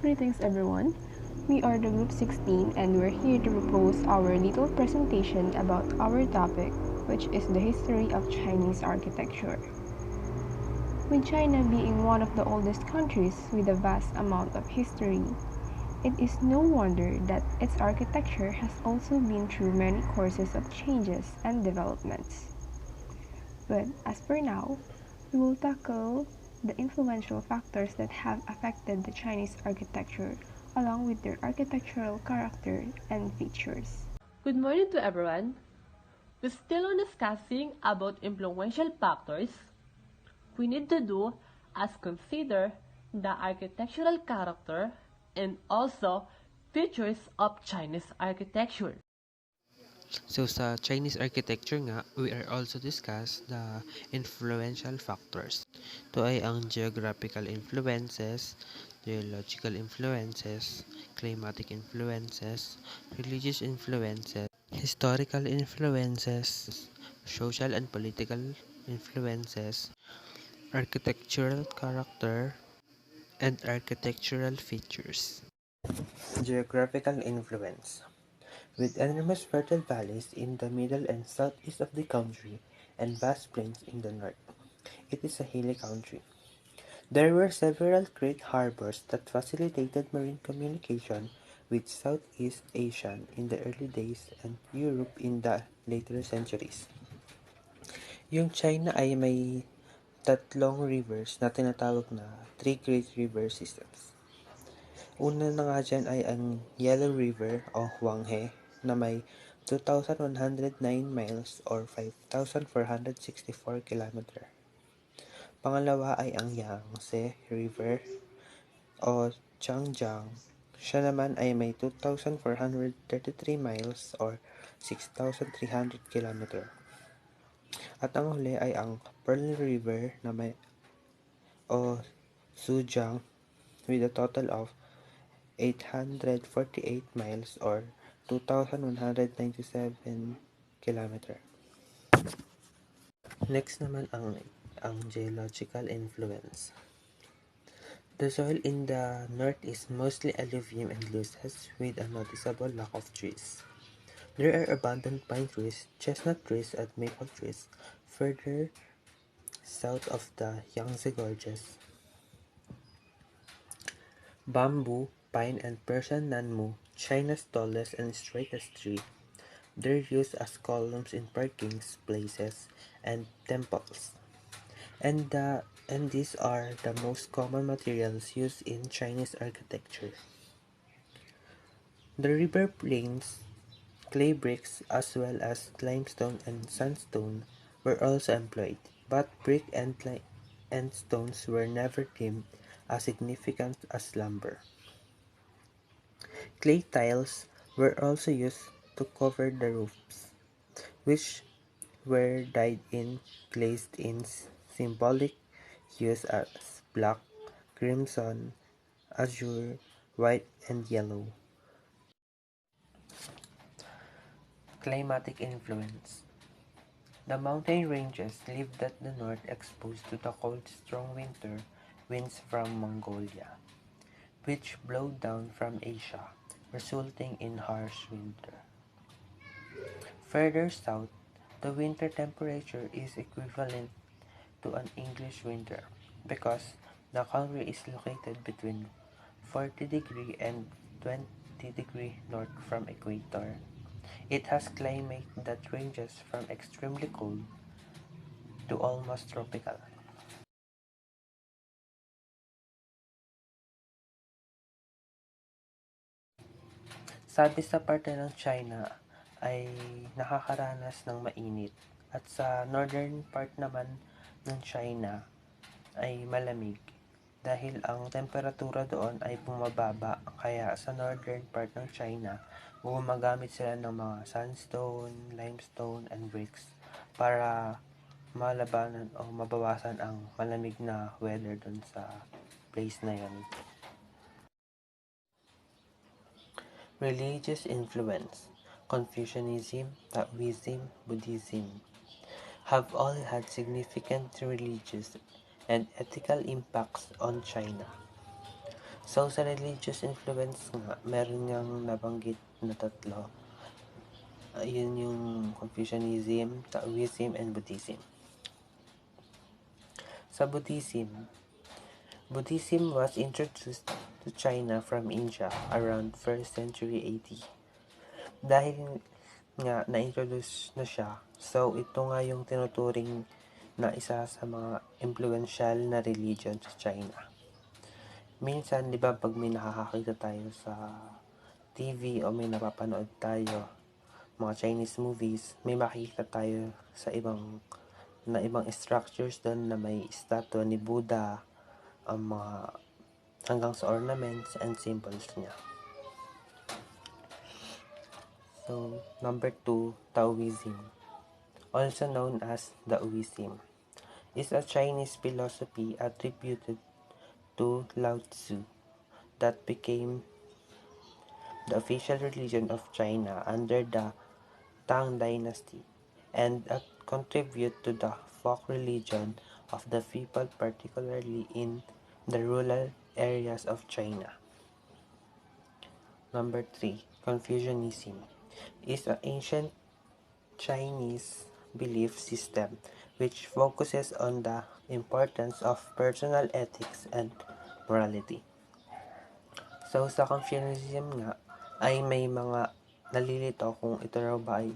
Greetings everyone. We are the Group 16 and we're here to propose our little presentation about our topic, which is the history of Chinese architecture. With China being one of the oldest countries with a vast amount of history, it is no wonder that its architecture has also been through many courses of changes and developments. But as for now, we will tackle the influential factors that have affected the Chinese architecture along with their architectural character and features. Good morning to everyone. We're still on discussing about influential factors. We need to do as consider the architectural character and also features of Chinese architecture. So sa Chinese architecture nga, we are also discuss the influential factors. Ito ay ang geographical influences, geological influences, climatic influences, religious influences, historical influences, social and political influences, architectural character, and architectural features. Geographical influence. With enormous fertile valleys in the middle and southeast of the country and vast plains in the north, it is a hilly country. There were several great harbors that facilitated marine communication with Southeast Asia in the early days and Europe in the later centuries. Yung China ay may tatlong rivers na tinatawag na Three Great River Systems. Una na nga dyan ay ang Yellow River o Huanghe na may 2,109 miles or 5,464 kilometer. Pangalawa ay ang Yangtze River o Changjiang. Siya naman ay may 2,433 miles or 6,300 kilometer. At ang huli ay ang Pearl River na may o Zhejiang with a total of 848 miles or 2,197 kilometer. Next naman ang geological influence. The soil in the north is mostly alluvium and loess with a noticeable lack of trees. There are abundant pine trees, chestnut trees, and maple trees further south of the Yangtze Gorges. Bamboo, pine, and Persian nanmu, China's tallest and straightest tree, they're used as columns in parking places and temples. And these are the most common materials used in Chinese architecture. The river plains, clay bricks, as well as limestone and sandstone were also employed, but brick and stones were never deemed as significant as lumber. Clay tiles were also used to cover the roofs, which were dyed in glazed in symbolic hues as black, crimson, azure, white, and yellow. Climatic influence. The mountain ranges lived at the north exposed to the cold, strong winter winds from Mongolia, which blow down from Asia, resulting in harsh winter. Further south, the winter temperature is equivalent to an English winter because the country is located between 40° and 20° north from equator. It has climate that ranges from extremely cold to almost tropical. Sabi sa parte ng China ay nakakaranas ng mainit at sa northern part naman ng China ay malamig dahil ang temperatura doon ay bumababa kaya sa northern part ng China gumagamit sila ng mga sandstone, limestone, and bricks para malabanan o mabawasan ang malamig na weather doon sa place na yon. Religious influence. Confucianism, Taoism, Buddhism have all had significant religious and ethical impacts on China. So, sa religious influence nga, meron niyang nabanggit na tatlo. Yun yung Confucianism, Taoism, and Buddhism. Sa Buddhism was introduced to China from India around 1st century AD. Dahil nga na-introduce na siya, so ito nga yung tinuturing na isa sa mga influential na religion sa China. Minsan, di ba, pag may nakakakita tayo sa TV o may napapanood tayo, mga Chinese movies, may makikita tayo sa ibang structures doon na may statue ni Buddha, ang mga hanggang sa ornaments and symbols niya. So, number 2, Taoism, also known as Daoism, is a Chinese philosophy attributed to Lao Tzu that became the official religion of China under the Tang Dynasty and contribute to the folk religion of the people, particularly in the rural areas of China. Number 3, Confucianism is an ancient Chinese belief system which focuses on the importance of personal ethics and morality. So, sa Confucianism nga, ay may mga nalilito kung ito raw ba ay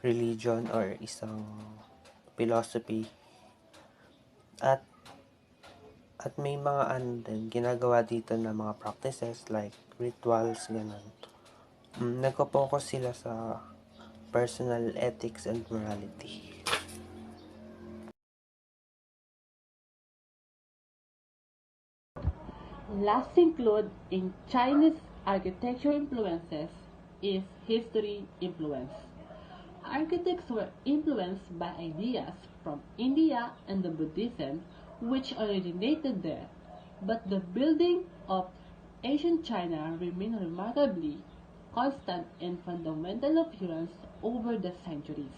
religion or isang philosophy. At may mga din, ginagawa dito na mga practices like rituals, ganun. Nagpo-focus sila sa personal ethics and morality. Last include in Chinese architecture influences is history influence. Architects were influenced by ideas from India and the Buddhism which originated there, but the building of ancient China remained remarkably constant in fundamental appearance over the centuries,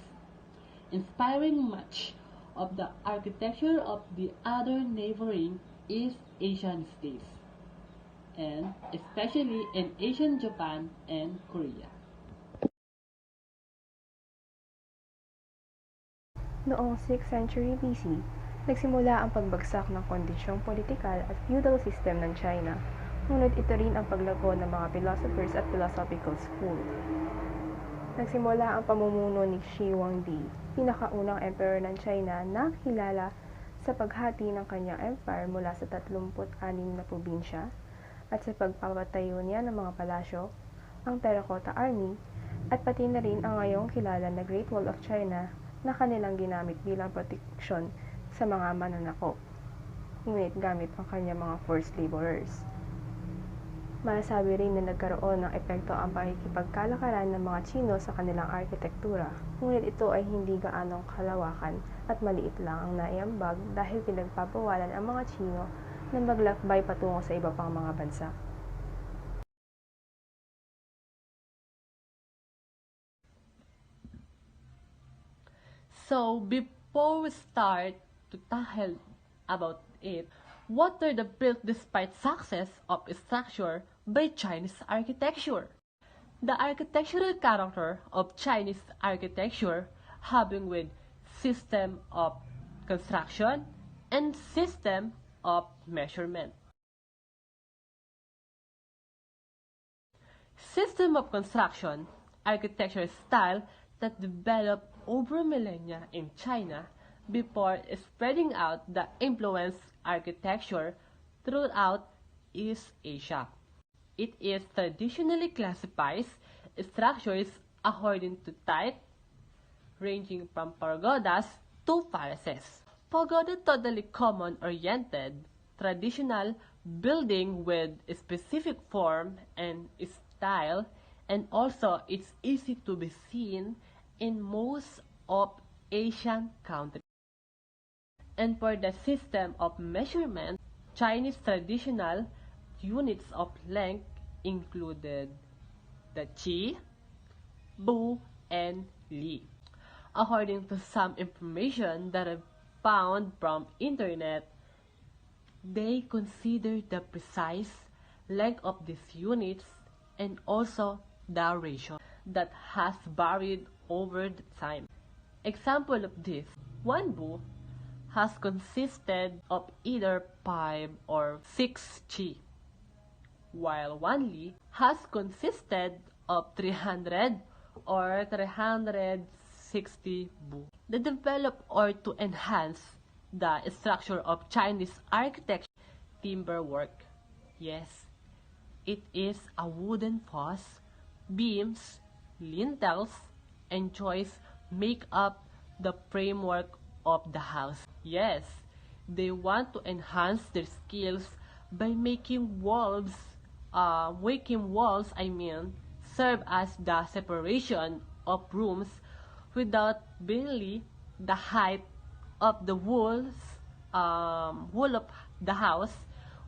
inspiring much of the architecture of the other neighboring East Asian states, and especially in Asian Japan and Korea. Noong 6th century BC, nagsimula ang pagbagsak ng kondisyong politikal at feudal system ng China, ngunit ito rin ang paglago ng mga philosophers at philosophical school. Nagsimula ang pamumuno ni Shi Huangdi, pinakaunang emperor ng China na kilala sa paghati ng kanyang empire mula sa 36 na probinsya at sa pagpapatayo niya ng mga palasyo, ang Terracotta Army, at pati na rin ang ngayong kilala na Great Wall of China na kanilang ginamit bilang proteksyon sa mga mananakop, ngunit gamit ang kanyang mga forced laborers. Masasabi rin na nagkaroon ng epekto ang pakikipagkalakaran ng mga Tsino sa kanilang arkitektura, ngunit ito ay hindi gaanong kalawakan at maliit lang ang naiambag dahil pinagpapawalan ang mga Tsino na maglakbay patungo sa iba pang mga bansa. So, before we start to tackle about it, what are the built despite success of structure by Chinese architecture? The architectural character of Chinese architecture having with system of construction and system of measurement. System of construction, architecture style that developed over millennia in China before spreading out the influence architecture throughout East Asia. It is traditionally classifies structures according to type, ranging from pagodas to palaces. Pagoda totally common-oriented, traditional building with a specific form and style, and also it's easy to be seen in most of Asian countries. And for the system of measurement, Chinese traditional units of length included the Qi, Bu, and Li. According to some information that I've found from internet, they consider the precise length of these units, and also the ratio that has varied over the time. Example of this, one Bu has consisted of either 5 or 6 Qi, while one Li has consisted of 300 or 360 Bu. To develop or to enhance the structure of Chinese architecture, timber work. Yes, it is a wooden fosse, beams, lintels, and joists make up the framework of the house. Yes, they want to enhance their skills by making walls, serve as the separation of rooms without barely the height of the wall of the house,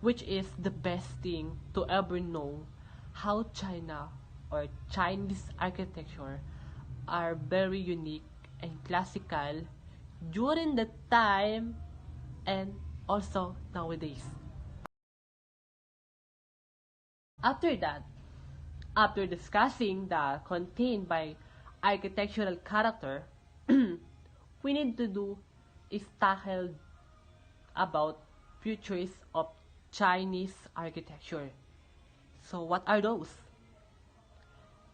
which is the best thing to ever know how China or Chinese architecture are very unique and classical during the time and also nowadays. After that, after discussing the contained by architectural character, we need to do is tackle about features of Chinese architecture. So what are those?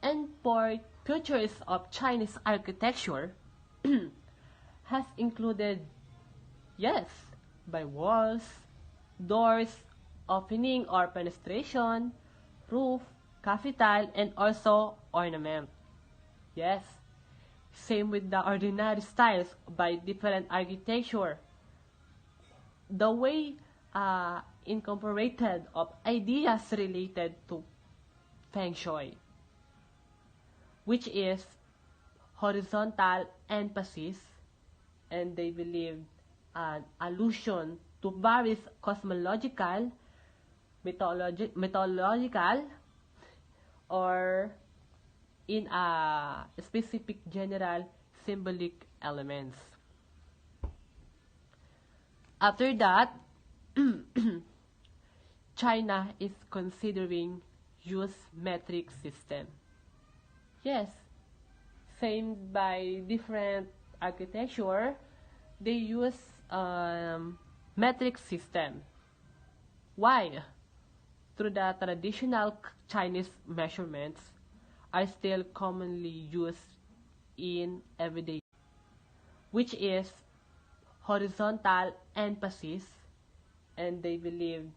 And for features of Chinese architecture has included, yes, by walls, doors, opening or penetration, roof, capital, and also ornament. Yes, same with the ordinary styles by different architecture. The way incorporated of ideas related to Feng Shui, which is horizontal emphasis, and they believe an allusion to various cosmological, mythological, or in a specific general symbolic elements. After that, China is considering use metric system. Yes, same by different architecture, they use metric system. Why? Through the traditional Chinese measurements are still commonly used in everyday, which is horizontal emphasis, and they believe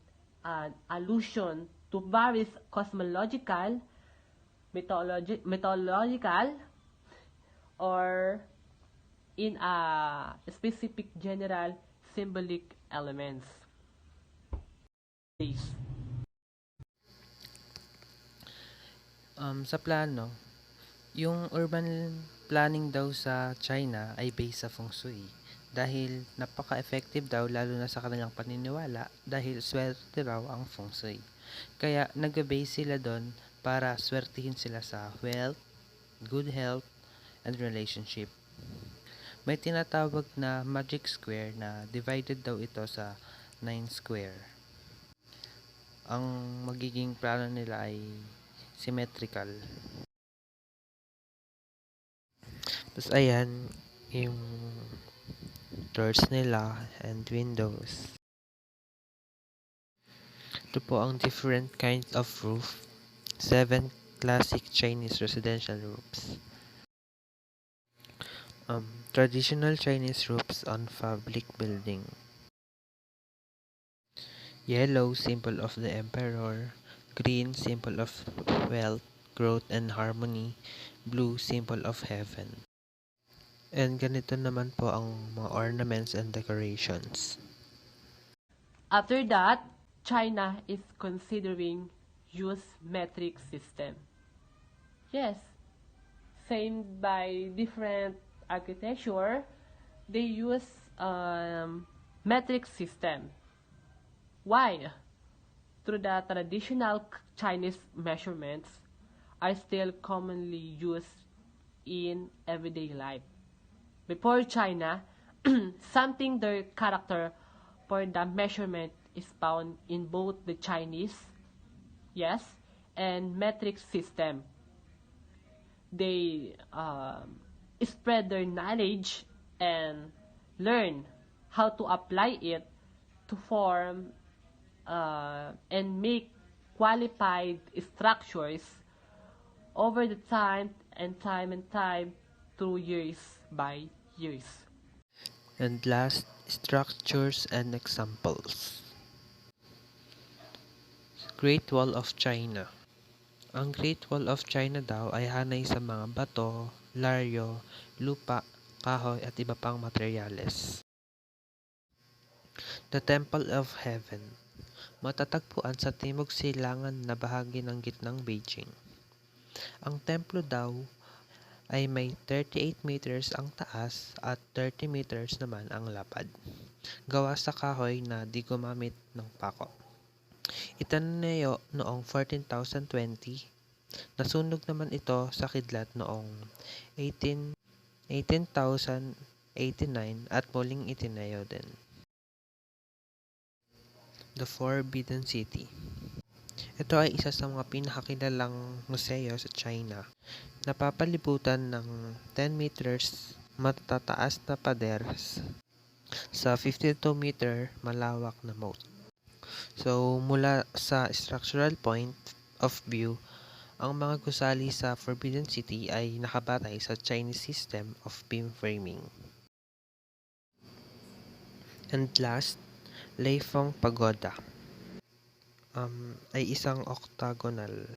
an allusion to various cosmological, mythological, or in a specific general symbolic elements. Sa plano, yung urban planning daw sa China ay based sa feng shui dahil napaka-effective daw lalo na sa kanilang paniniwala dahil swerte raw ang feng shui. Kaya nag-base sila doon para swertihin sila sa wealth, good health, and relationship. May tinatawag na magic square na divided daw ito sa 9 square. Ang magiging plano nila ay symmetrical. Tapos ayan, yung doors nila and windows. Ito po ang different kinds of roof. 7 classic Chinese residential roofs. Traditional Chinese roofs on public building. Yellow, symbol of the emperor. Green, symbol of wealth, growth, and harmony. Blue, symbol of heaven. And ganito naman po ang mga ornaments and decorations. After that, China is considering use metric system. Yes, same by different architecture, they use metric system. Why? Through the traditional Chinese measurements are still commonly used in everyday life. Before China, something their character for the measurement is found in both the Chinese yes, and metric system. They spread their knowledge and learn how to apply it to form and make qualified structures over the time through years by years. And last, structures and examples. Great Wall of China. Ang Great Wall of China daw ay hanay sa mga bato, laryo, lupa, kahoy at iba pang materyales. The Temple of Heaven. Matatagpuan sa timog silangan na bahagi ng gitnang Beijing. Ang templo daw ay may 38 meters ang taas at 30 meters naman ang lapad. Gawa sa kahoy na di gumamit ng pako. Itinayo noong 14,020. Nasunog naman ito sa kidlat noong 18,089 at muling itinayo din. The Forbidden City. Ito ay isa sa mga pinakakilalang museo sa China. Napapalibutan ng 10 meters matataas na pader sa 52-meter malawak na moat. So, mula sa structural point of view, ang mga gusali sa Forbidden City ay nakabatay sa Chinese system of beam framing. And last, Leifeng Pagoda ay isang octagonal